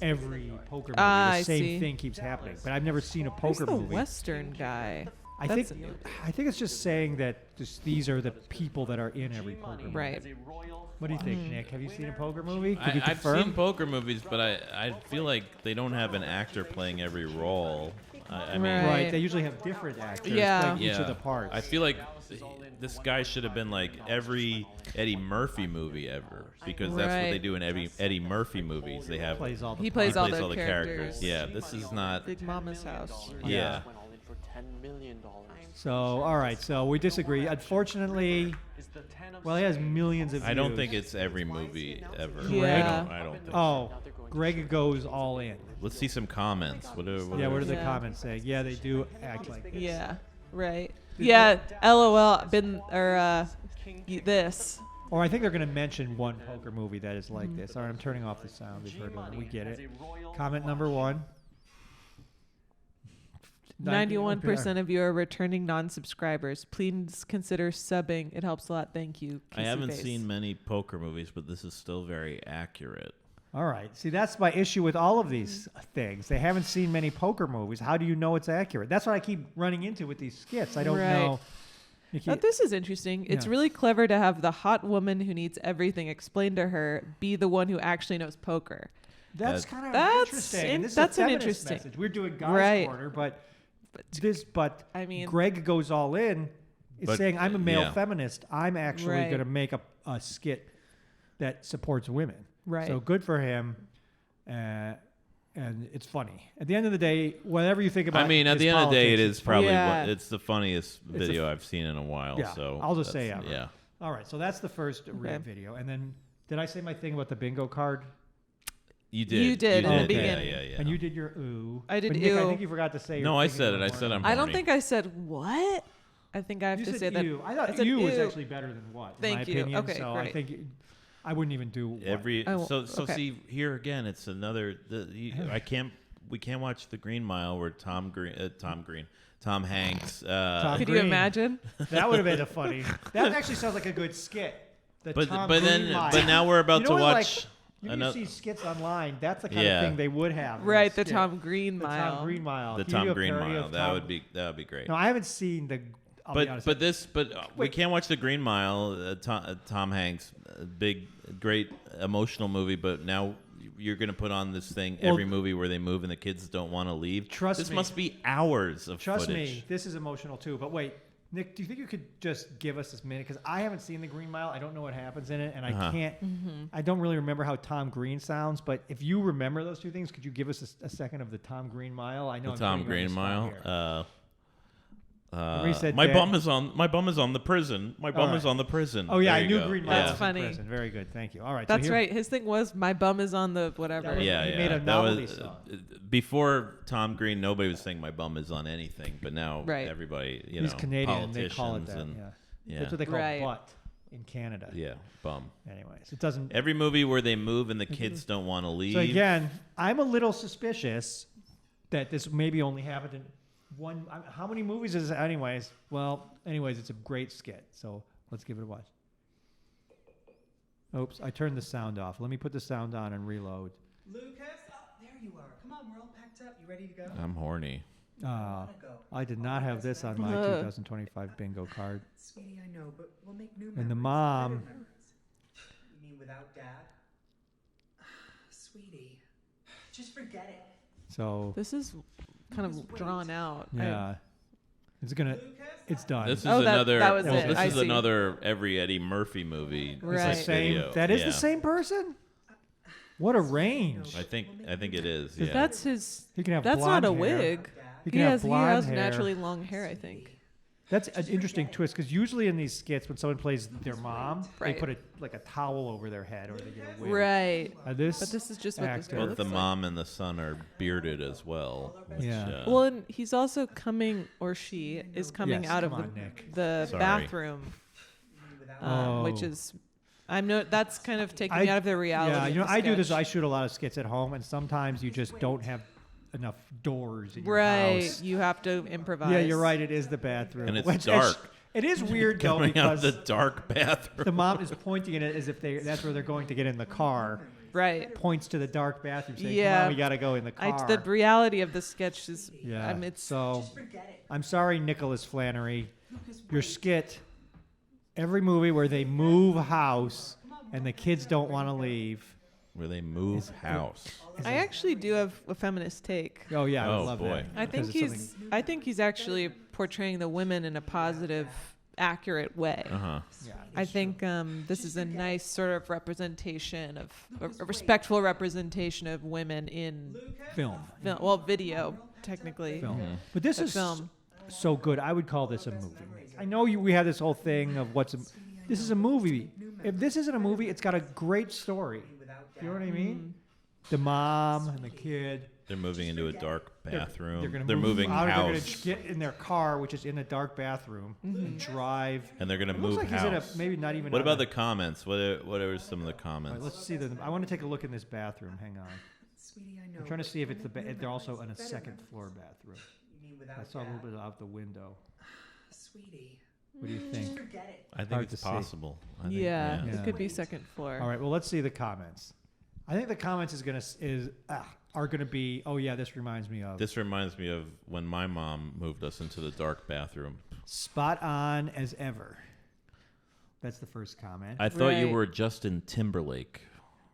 every poker movie. The I same see. thing keeps happening. But I've never seen a Who's poker the movie. Western guy? I That's think a new- I think it's just saying that these are the people that are in every poker movie. Right. as a royal What do you think, Nick? Have you seen a poker movie? Could you I've confirm? seen poker movies, but I feel like they don't have an actor playing every role. I mean, Right. Right, they usually have different actors Yeah. playing each of the parts. I feel like this guy should have been like every Eddie Murphy movie ever, because that's what Right. they do in every Eddie Murphy movies. They have plays all the He parts. plays all plays the all the characters. characters. Yeah, this is not. Big Mama's house. Yeah. went all in for $10 million. So, all right, so we disagree. Unfortunately, Is the 10 of well, he has millions of views. I don't think it's every movie ever. Yeah. I don't think. Oh, Greg goes all in. Let's see some comments. What are Yeah, what are the Yeah. comments saying? Yeah, they do act like this. Yeah. Right. Yeah, LOL. Been or this. Or I think they're going to mention one poker movie that is like this. All right, I'm turning off the sound. We've heard it. We get it. Comment number 1. 91% of you are returning non-subscribers. Please consider subbing. It helps a lot. Thank you. I haven't seen many poker movies, but this is still very accurate. All right. See, that's my issue with all of these things. They haven't seen many poker movies. How do you know it's accurate? That's what I keep running into with these skits. I don't know. But this is interesting. It's really clever to have the hot woman who needs everything explained to her be the one who actually knows poker. That's kind of interesting. And this that's is a an feminist interesting message. We're doing guys' corner, but I mean, Greg goes all in. Is saying I'm a male feminist. I'm actually going to make a skit that supports women. Right. So good for him. And it's funny. At the end of the day, whatever you think about, I mean, at the end of the day, it is probably it's the funniest It's video I've seen in a while. Yeah, So I'll just say ever. Yeah. All right. So that's the first video, and then did I say my thing about the bingo card? You did. You did in the beginning. Yeah. And you did your ooh. I did but Nick, ooh. I think you forgot to say. No, I said it. I said I'm horny. I don't think I said what. I think I have You to said say that. you. I thought said you was ew. actually better than what? In Thank my you. opinion. Okay, so great. I think I wouldn't even do what? See here again. It's another. We can't watch The Green Mile where Tom Hanks. Could you imagine? That would have been a funny. That actually sounds like a good skit. But now we're about to watch. You see skits online. That's the kind of thing they would have. Right, the Tom Green Mile. The Tom Green Mile. The Tom Green Mile. That would be great. No, I haven't seen the. We can't watch The Green Mile. Tom Hanks, great emotional movie. But now you're going to put on this thing every movie where they move and the kids don't want to leave. This must be hours of footage. Trust me, this is emotional too. But wait. Nick, do you think you could just give us this minute? Because I haven't seen The Green Mile. I don't know what happens in it, and I can't. I don't really remember how Tom Green sounds. But if you remember those two things, could you give us a second of the Tom Green Mile? I know the Tom Green Mile. My bum is on the prison. My bum is on the prison. Oh yeah, there I knew go. Green Mile. That's funny. Prison. Very good, thank you. All right, that's right. His thing was my bum is on the whatever. He made a novelty song. Before Tom Green, nobody was saying my bum is on anything, but now everybody, he's Canadian. And they call it that. And, that's what they call butt in Canada. Yeah, bum. Anyways, it doesn't. Every movie where they move and the kids don't want to leave. So again, I'm a little suspicious that this maybe only happened in one. How many movies is it anyways? Well, it's a great skit. So let's give it a watch. Oops, I turned the sound off. Let me put the sound on and reload. Lucas, there you are. Come on, we're all packed up. You ready to go? I'm horny. I did not have this on my 2025 bingo card. Sweetie, I know, but we'll make new memories. And the mom. You mean without Dad? Sweetie, just forget it. So this is kind of drawn out. Yeah. It's done. This is another. That was it. This is another every Eddie Murphy movie. Right. Video. That is the same person. What a range! I think it is. Yeah. That's his. He can have. That's blonde not a hair. wig. He has hair. Naturally long hair, I think. That's an interesting twist because usually in these skits, when someone plays their mom, Right. they put a towel over their head or they get a wig. Right. But this is just what this actor- girl Both the looks mom and the son are bearded as well. Which, Yeah. Well, and he's also coming, or she is coming Yes, out come of on, Nick. the Sorry. bathroom, which is. That's kind of taking me out of the reality. Yeah, of the I do this. sketch. I shoot a lot of skits at home, and sometimes you just don't have enough doors in your Right. house. You have to improvise. Yeah, you're right. It is the bathroom. And it's Which- dark. It is weird though Coming out of because the dark bathroom. the mom is pointing at it as if that's where they're going to get in the car. Right. Points to the dark bathroom, saying, Yeah. "Come on, we got to go in the car." The reality of the sketch is. Yeah. It's So I'm sorry, Nicholas Flannery. Your skit. Every movie where they move house and the kids don't want to leave. Where they move house. I actually do have a feminist take. Oh yeah, I would Oh, love boy. that. I think Because it's I think he's actually portraying the women in a positive, accurate way. I think this is a nice sort of representation of a respectful representation of women in film. well, video technically. But this A is film. so good. I would call this a movie. I know we have this whole thing of this is a movie. If this isn't a movie, it's got a great story. You know what I mean? The mom and the kid. They're moving into a dark bathroom. They're, gonna they're move moving out. house. They're going to get in their car, which is in a dark bathroom, and drive. And they're going to It move looks like house. he's in a maybe not even. What on about a- the comments? What are some of the All comments? right, let's see the. I want to take a look in this bathroom. Hang on. Sweetie, I know. I'm trying to see if it's But if they're also in a better second memories. floor bathroom. You mean without I saw a little Dad? bit out the window. Sweetie. What do you think? Forget it. I think Hard it's to see. possible. I think, Yeah, Yeah. it could be second floor. All right. Well, let's see the comments. I think the comments are gonna be. Oh yeah, this reminds me of. This reminds me of when my mom moved us into the dark bathroom. Spot on as ever. That's the first comment. I thought you Right. were Justin Timberlake.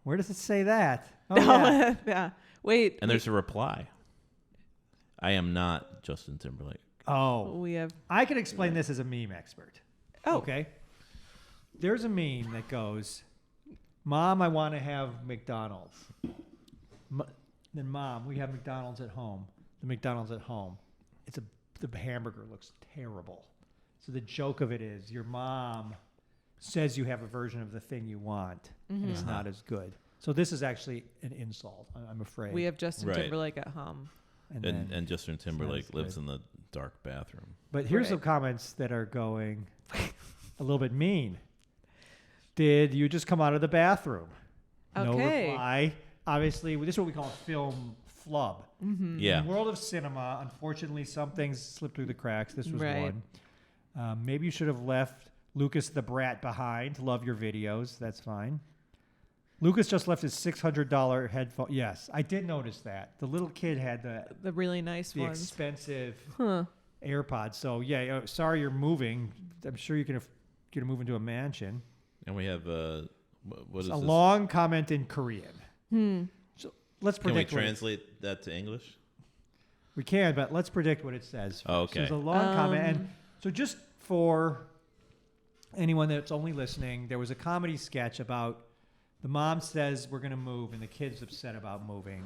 Where does it say that? Oh yeah. Yeah. Wait. And there's a reply. I am not Justin Timberlake. Oh, we have. I can explain this as a meme expert. Oh. Okay. There's a meme that goes, "Mom, I want to have McDonald's." Then, Mom, we have McDonald's at home. The McDonald's at home. The hamburger looks terrible. So the joke of it is, your mom says you have a version of the thing you want, and it's not as good. So this is actually an insult. I'm afraid. We have Justin Right. Timberlake at home. And Justin Timberlake good. lives in the dark bathroom. But here's Right. some comments that are going a little bit mean. Did you just come out of the bathroom? No Okay. reply. Obviously, this is what we call a film flub. Yeah. In the world of cinema, unfortunately, some things slip through the cracks. This was Right. one. Maybe you should have left Lucas the brat behind. Love your videos. That's fine. Lucas just left his $600 headphone. Yes, I did notice that. The little kid had The really nice the ones. expensive Huh. AirPods. So yeah, sorry you're moving. I'm sure you can get to move into a mansion. And we have what is A this? long comment in Korean. So let's Can we predict. translate that to English? We can, but let's predict what it says. Oh, first. So okay. there's a long comment, and so just for anyone that's only listening, there was a comedy sketch about the mom says we're going to move, and the kid's upset about moving,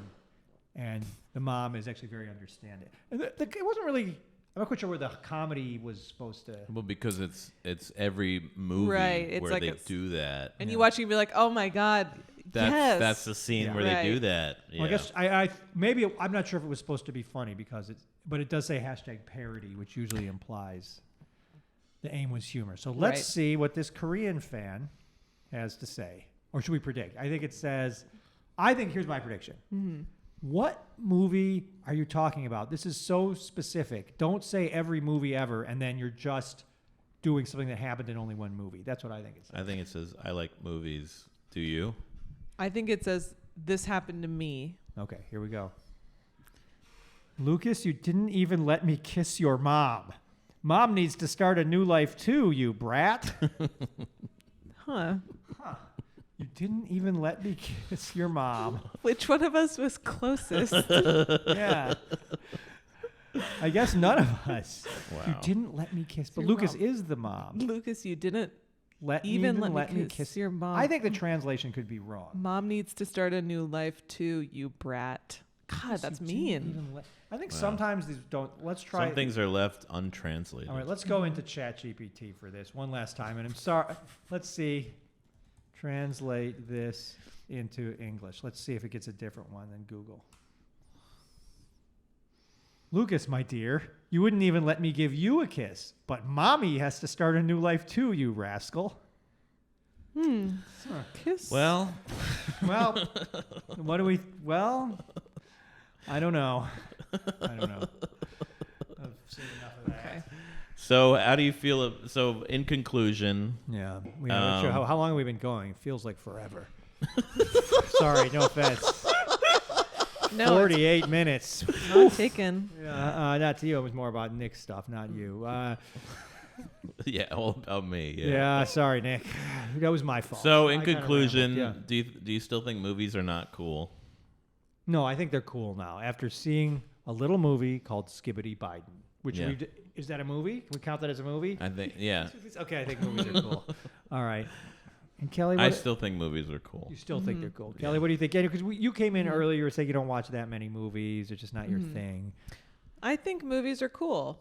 and the mom is actually very understanding. And it wasn't really. I'm not quite sure where the comedy was supposed to. Well, because it's every movie Right, it's where like they it's- do that. And you watch it and be like, oh my God. Yes. That's the scene Yeah. where they do Right. that. Yeah. Well, I guess I maybe I'm not sure if it was supposed to be funny because but it does say hashtag parody, which usually implies the aim was humor. So let's Right. see what this Korean fan has to say, or should we predict? I think it says. I think here's my prediction. Mm-hmm. What movie are you talking about? This is so specific. Don't say every movie ever, and then you're just doing something that happened in only one movie. That's what I think it says. I think it says I like movies. Do you? I think it says, this happened to me. Okay, here we go. Lucas, you didn't even let me kiss your mom. Mom needs to start a new life too, you brat. Huh. You didn't even let me kiss your mom. Which one of us was closest? Yeah. I guess none of us. Wow. You didn't let me kiss. But Your Lucas mom. is the mom. Lucas, you didn't. Let Even me let me kiss your mom. I think the translation could be wrong. Mom needs to start a new life too, you brat. God, that's You didn't mean. even let- I think sometimes these don't. Let's try. Some things are left untranslated. All right, let's go into ChatGPT for this one last time. And I'm sorry. Let's see. Translate this into English. Let's see if it gets a different one than Google. Lucas, my dear, you wouldn't even let me give you a kiss, but mommy has to start a new life too, you rascal. Kiss. Well, Well, what do we? Well, I don't know. I don't know. I've seen enough of that. Okay. so how do you feel? So in conclusion, Yeah, we haven't sure how long have we been going? It feels like forever. Sorry, no offense. No, 48 minutes. it's not taken. Not to you. It was more about Nick's stuff, not you. yeah, all about me. Yeah. Yeah, sorry, Nick. That was my fault. So in I kinda conclusion, rambled, yeah. do you still think movies are not cool? No, I think they're cool now. After seeing a little movie called Skibidi Biden, which Yeah. is that a movie? Can we count that as a movie? I think yeah. Okay, I think movies are cool. All right. And Kelly, I what, still think movies are cool. you still think they're cool. Kelly, what do you think? Because you came in earlier saying you don't watch that many movies. It's just not your thing. I think movies are cool.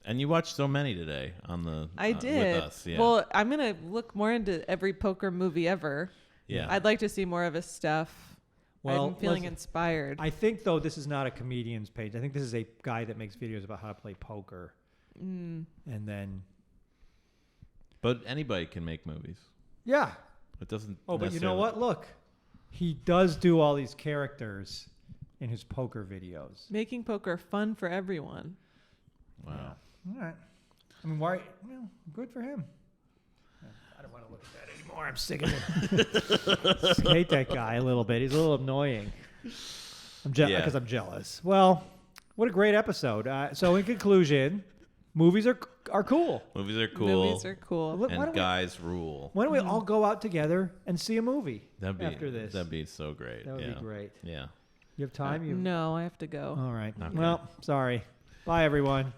And you watched so many today on the I did. with us. Yeah. Well, I'm gonna look more into every poker movie ever. yeah. I'd like to see more of his stuff. Well, I'm feeling listen, inspired. I think, though, this is not a comedian's page. I think this is a guy that makes videos about how to play poker. And then... But anybody can make movies. Yeah. It doesn't. Oh, but you know necessarily- what? Look. He does do all these characters in his poker videos. Making poker fun for everyone. Wow. All right. I mean, why? Well, good for him. I don't want to look at that anymore. I'm sick of it. I hate that guy a little bit. He's a little annoying. Yeah. Because I'm jealous. Well, what a great episode. So, in conclusion, movies are cool. Movies are cool. Movies are cool. Look, And guys rule. Why don't we all go out together and see a movie After this? That'd be so great. That would be great. Yeah. You have time? No, I have to go. All right. Okay. Well, sorry. Bye, everyone.